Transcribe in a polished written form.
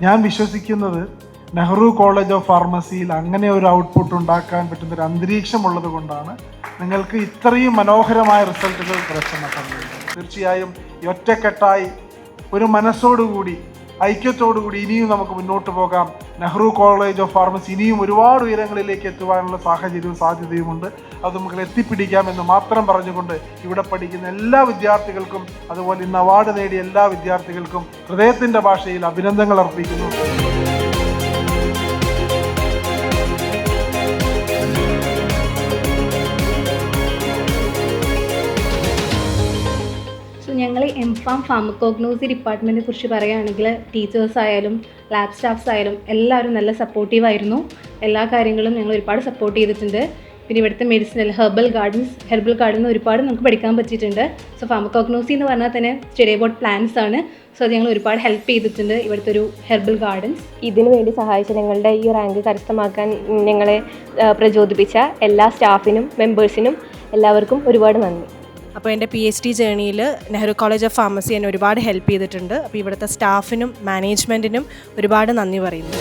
ഞാൻ വിശ്വസിക്കുന്നത് Nehru college of ഫാർമസിയിൽ അങ്ങനെ ഒരു ഔട്ട്പുട്ട് ഉണ്ടാക്കാൻ പറ്റുന്നൊരു അന്തരീക്ഷമുള്ളത് കൊണ്ടാണ് നിങ്ങൾക്ക് ഇത്രയും മനോഹരമായ റിസൾട്ടുകൾ കരസ്ഥമാക്കാൻ കഴിയുന്നത്. തീർച്ചയായും ഒറ്റക്കെട്ടായി ഒരു മനസ്സോടുകൂടി ഐക്യത്തോടുകൂടി ഇനിയും നമുക്ക് മുന്നോട്ട് പോകാം. നെഹ്റു കോളേജ് ഓഫ് ഫാർമസി ഇനിയും ഒരുപാട് ഉയരങ്ങളിലേക്ക് എത്തുവാനുള്ള സാഹചര്യവും സാധ്യതയുമുണ്ട്. അത് നമുക്ക് എത്തിപ്പിടിക്കാമെന്ന് മാത്രം പറഞ്ഞുകൊണ്ട് ഇവിടെ പഠിക്കുന്ന എല്ലാ വിദ്യാർത്ഥികൾക്കും അതുപോലെ ഇന്ന് അവാർഡ് നേടിയ എല്ലാ വിദ്യാർത്ഥികൾക്കും ഹൃദയത്തിൻ്റെ ഭാഷയിൽ അഭിനന്ദനങ്ങൾ അർപ്പിക്കുന്നു. ഞങ്ങൾ എംഫാം ഫാർമക്കോഗ്നോസി ഡിപ്പാർട്ട്മെൻറ്റിനെ കുറിച്ച് പറയുകയാണെങ്കിൽ ടീച്ചേഴ്സ് ആയാലും ലാബ് സ്റ്റാഫ്സ് ആയാലും എല്ലാവരും നല്ല സപ്പോർട്ടീവായിരുന്നു. എല്ലാ കാര്യങ്ങളും ഞങ്ങൾ ഒരുപാട് സപ്പോർട്ട് ചെയ്തിട്ടുണ്ട്. പിന്നെ ഇവിടുത്തെ മെഡിസിനൽ ഹെർബൽ ഗാർഡൻ ഒരുപാട് നമുക്ക് പഠിക്കാൻ പറ്റിയിട്ടുണ്ട്. സോ ഫാർമക്കോഗ്നോസി എന്ന് പറഞ്ഞാൽ തന്നെ സ്റ്റഡി അബൌട്ട് പ്ലാന്റ്സ് ആണ്. സോ അത് ഞങ്ങൾ ഒരുപാട് ഹെൽപ്പ് ചെയ്തിട്ടുണ്ട് ഇവിടുത്തെ ഒരു ഹെർബൽ ഗാർഡൻസ്. ഇതിനു വേണ്ടി സഹായിച്ച ഞങ്ങളുടെ ഈ റാങ്ക് കരസ്ഥമാക്കാൻ ഞങ്ങളെ പ്രചോദിപ്പിച്ച എല്ലാ സ്റ്റാഫിനും മെമ്പേഴ്സിനും എല്ലാവർക്കും ഒരുപാട് നന്ദി. അപ്പോൾ എൻ്റെ PhD ജേണിയിൽ നെഹ്റു കോളേജ് ഓഫ് ഫാർമസി എന്നെ ഒരുപാട് ഹെൽപ്പ് ചെയ്തിട്ടുണ്ട്. അപ്പോൾ ഇവിടുത്തെ സ്റ്റാഫിനും മാനേജ്മെൻറ്റിനും ഒരുപാട് നന്ദി പറയുന്നു.